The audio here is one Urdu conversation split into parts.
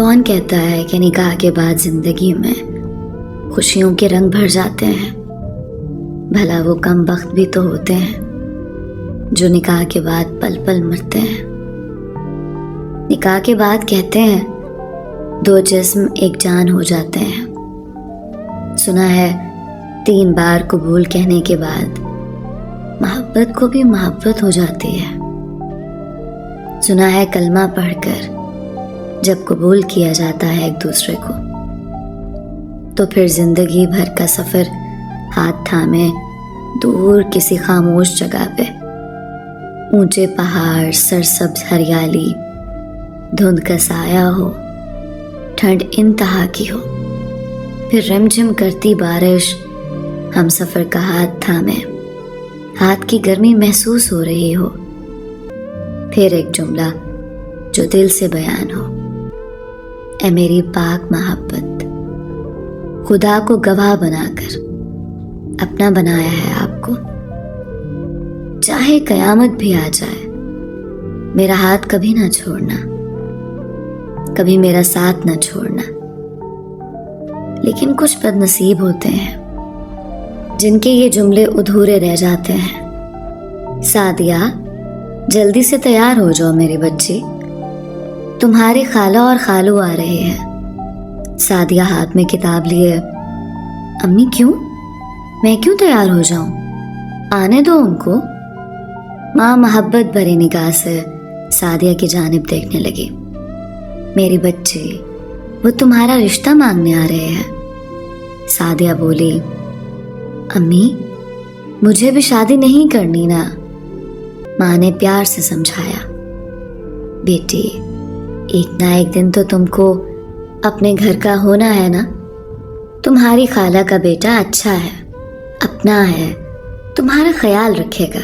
کون کہتا ہے کہ نکاح کے بعد زندگی میں خوشیوں کے رنگ بھر جاتے ہیں؟ بھلا وہ کم بخت بھی تو ہوتے ہیں جو نکاح کے بعد پل پل مرتے ہیں۔ نکاح کے بعد کہتے ہیں 2 جسم ایک جان ہو جاتے ہیں۔ سنا ہے 3 بار قبول کہنے کے بعد محبت کو بھی محبت ہو جاتی ہے۔ سنا ہے کلمہ پڑھ کر جب قبول کیا جاتا ہے ایک دوسرے کو تو پھر زندگی بھر کا سفر ہاتھ تھامے دور کسی خاموش جگہ پہ، اونچے پہاڑ، سرسبز ہریالی، دھند کا سایہ ہو، ٹھنڈ انتہا کی ہو، پھر رمجھم کرتی بارش، ہم سفر کا ہاتھ تھامے، ہاتھ کی گرمی محسوس ہو رہی ہو، پھر ایک جملہ جو دل سے بیان ہو، اے میری پاک محبت، خدا کو گواہ بنا کر اپنا بنایا ہے آپ کو، چاہے قیامت بھی آ جائے میرا ہاتھ کبھی نہ چھوڑنا، کبھی میرا ساتھ نہ چھوڑنا۔ لیکن کچھ بد نصیب ہوتے ہیں جن کے یہ جملے ادھورے رہ جاتے ہیں۔ سعدیہ، جلدی سے تیار ہو جاؤ میری بچی، تمہاری خالہ اور خالو آ رہے ہیں۔ سعدیہ ہاتھ میں کتاب لیے، امی کیوں؟ میں کیوں تیار ہو جاؤں؟ آنے دو ان کو۔ ماں محبت بھری نگاہ سے سعدیہ کی جانب دیکھنے لگی۔ میری بچی، وہ تمہارا رشتہ مانگنے آ رہے ہیں۔ سعدیہ بولی، امی مجھے بھی شادی نہیں کرنی نا۔ ماں نے پیار سے سمجھایا، بیٹی ایک نہ ایک دن تو تم کو اپنے گھر کا ہونا ہے نا۔ تمہاری خالہ کا بیٹا اچھا ہے، اپنا ہے، تمہارا خیال رکھے گا۔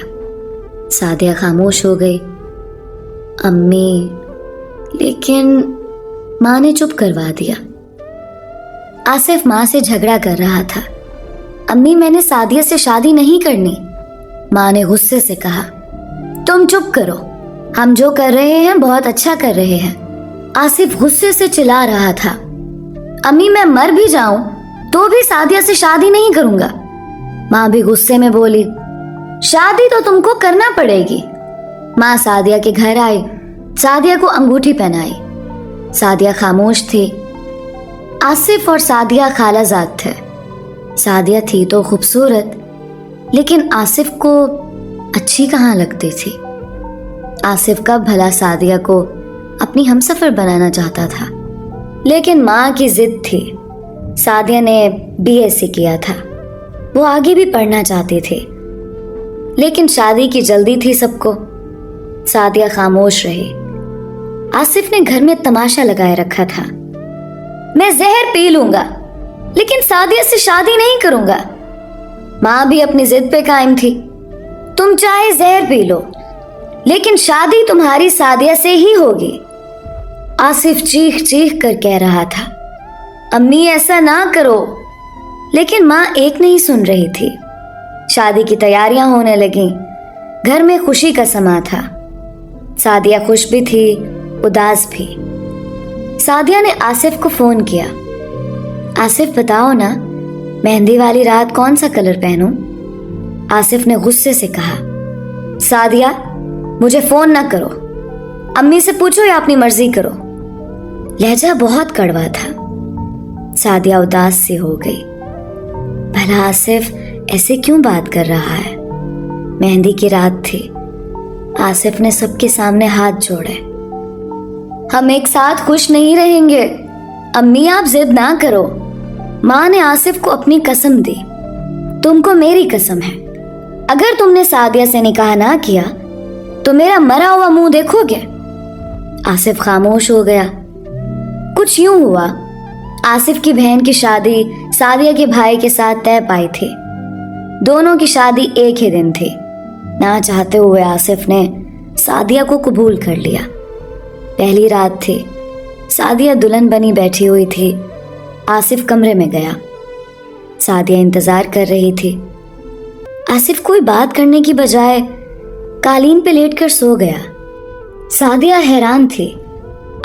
سعدیہ خاموش ہو گئی۔ امی، لیکن ماں نے چپ کروا دیا۔ آصف ماں سے جھگڑا کر رہا تھا۔ امی، میں نے سعدیہ سے شادی نہیں کرنی۔ ماں نے غصے سے کہا، تم چپ کرو، ہم جو کر رہے ہیں بہت اچھا کر رہے ہیں۔ آصف غصے سے چلا رہا تھا، امی میں مر بھی جاؤں تو بھی سعدیہ سے شادی نہیں کروں گا۔ ماں بھی غصے میں بولی، شادی تو تم کو کرنا پڑے گی۔ ماں سعدیہ کے گھر آئی، سعدیہ کو انگوٹھی پہنائی۔ سعدیہ خاموش تھی۔ آصف اور سعدیہ خالہ زاد تھے۔ سعدیہ تھی تو خوبصورت، لیکن آصف کو اچھی کہاں لگتی تھی۔ آصف کا بھلا سعدیہ کو اپنی ہمسفر بنانا چاہتا تھا، لیکن ماں کی ضد تھی۔ سعدیہ نے BSc کیا تھا، وہ آگے بھی پڑھنا چاہتی تھی، لیکن شادی کی جلدی تھی سب کو۔ سعدیہ خاموش رہی۔ آصف نے گھر میں تماشا لگائے رکھا تھا، میں زہر پی لوں گا لیکن سعدیہ سے شادی نہیں کروں گا۔ ماں بھی اپنی ضد پہ قائم تھی، تم چاہے زہر پی لو لیکن شادی تمہاری سعدیہ سے ہی ہوگی۔ آصف چیخ چیخ کر کہہ رہا تھا، امی ایسا نہ کرو، لیکن ماں ایک نہیں سن رہی تھی۔ شادی کی تیاریاں ہونے لگیں، گھر میں خوشی کا سما تھا۔ سعدیہ خوش بھی تھی، اداس بھی۔ سعدیہ نے آصف کو فون کیا، آصف بتاؤ نا مہندی والی رات کون سا کلر پہنوں؟ آصف نے غصے سے کہا، سعدیہ مجھے فون نہ کرو، امی سے پوچھو یا اپنی مرضی کرو۔ لہجہ بہت کڑوا تھا۔ سعدیہ اداس سی ہو گئی، بھلا آصف ایسے کیوں بات کر رہا ہے؟ مہندی کی رات تھی۔ آصف نے سب کے سامنے ہاتھ جوڑے، ہم ایک ساتھ خوش نہیں رہیں گے، امی آپ ضد نہ کرو۔ ماں نے آصف کو اپنی قسم دی، تم کو میری قسم ہے، اگر تم نے سعدیہ سے نکاح نہ کیا تو میرا مرا ہوا منہ دیکھو گے۔ آصف خاموش ہو گیا۔ کچھ یوں ہوا، آصف کی بہن کی شادی سعدیہ کے بھائی کے ساتھ طے پائی تھی۔ دونوں کی شادی ایک ہی دن تھی۔ نہ چاہتے ہوئے آصف نے سعدیہ کو قبول کر لیا۔ پہلی رات تھی، سعدیہ دلہن بنی بیٹھی ہوئی تھی۔ آصف کمرے میں گیا، سعدیہ انتظار کر رہی تھی۔ آصف کوئی بات کرنے کی بجائے قالین پہ لیٹ کر سو گیا۔ سعدیہ حیران تھی،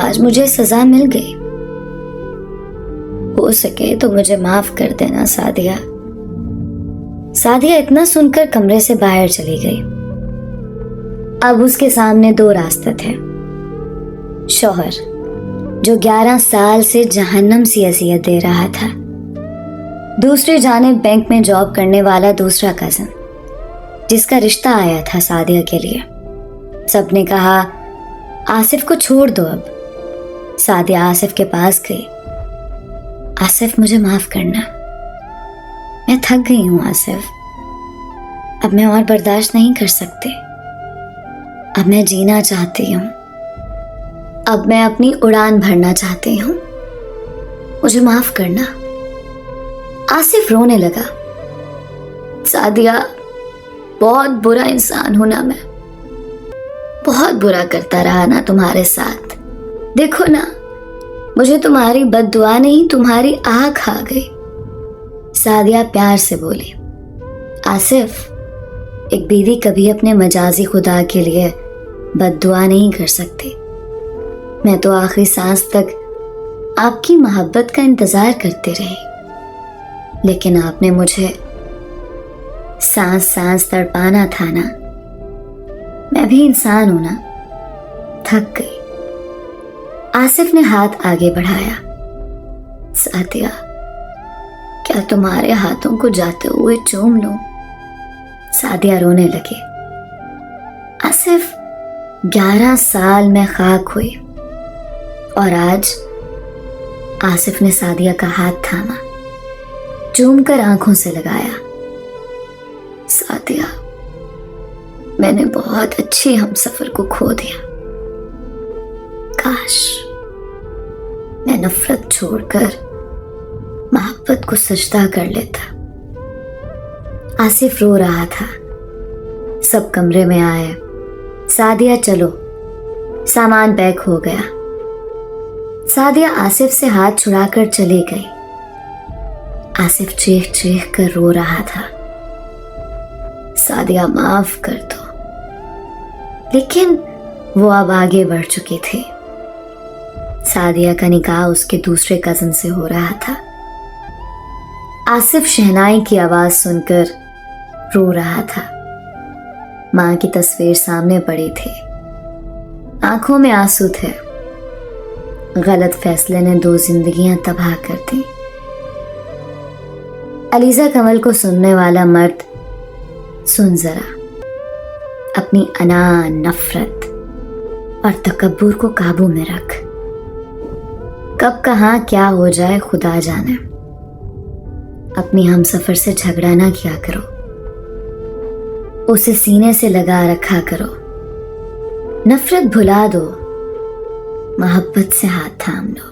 آج مجھے سزا مل گئی. ہو سکے تو مجھے معاف کر دینا سعدیہ. سعدیہ اتنا سن کر کمرے سے باہر چلی گئی. اب اس کے سامنے دو راستے تھے. شوہر جو 11 سال سے جہنم سی اذیت دے رہا تھا، دوسری جانب بینک میں جاب کرنے والا دوسرا کزن جس کا رشتہ آیا تھا سعدیہ کے لیے. سب نے کہا آصف کو چھوڑ دو. اب سعدیہ آصف کے پاس گئی. آصف مجھے معاف کرنا، میں تھک گئی ہوں آصف. اب میں اور برداشت نہیں کر سکتی. اب میں جینا چاہتی ہوں. اب میں اپنی اڑان بھرنا چاہتی ہوں. مجھے معاف کرنا. آصف رونے لگا. سعدیہ بہت برا انسان ہوں نا میں. بہت برا کرتا رہا نا تمہارے ساتھ. دیکھو نا، مجھے تمہاری بد دعا نہیں تمہاری آنکھ آ گئی. سعدیہ پیار سے بولی. آصف، ایک بیوی کبھی اپنے مجازی خدا کے لیے بد دعا نہیں کر سکتی. میں تو آخری سانس تک آپ کی محبت کا انتظار کرتی رہی، لیکن آپ نے مجھے سانس سانس تڑپانا تھا نا. میں بھی انسان ہوں نا، تھک گئی. آصف نے ہاتھ آگے بڑھایا. سعدیہ، کیا تمہارے ہاتھوں کو جاتے ہوئے چوم لوں؟ سعدیہ رونے لگی. آصف، 11 سال میں خاک ہوئی اور آج آصف نے سعدیہ کا ہاتھ تھاما، چوم کر آنکھوں سے لگایا. سعدیہ، میں نے بہت اچھی ہم سفر کو کھو دیا. کاش میں نفرت چھوڑ کر محبت کو سجدہ کر لیتا. آصف رو رہا تھا. سب کمرے میں آئے. سعدیہ چلو، سامان پیک ہو گیا. سعدیہ آصف سے ہاتھ چھڑا کر چلی گئی. آصف چیخ چیخ کر رو رہا تھا. سعدیہ معاف کر دو. لیکن وہ اب آگے بڑھ چکی تھی. سعدیہ کا نکاح اس کے دوسرے کزن سے ہو رہا تھا. آصف شہنائی کی آواز سن کر رو رہا تھا. ماں کی تصویر سامنے پڑی تھی. آنکھوں میں آنسو تھے. غلط فیصلے نے 2 زندگیاں تباہ کر دیں. علیزہ کمل کو سننے والا مرد، سن ذرا، اپنی انا، نفرت اور تکبر کو قابو میں رکھ. کب کہاں کیا ہو جائے خدا جانے. اپنی ہم سفر سے جھگڑا نہ کیا کرو. اسے سینے سے لگا رکھا کرو. نفرت بھلا دو، محبت سے ہاتھ تھام لو.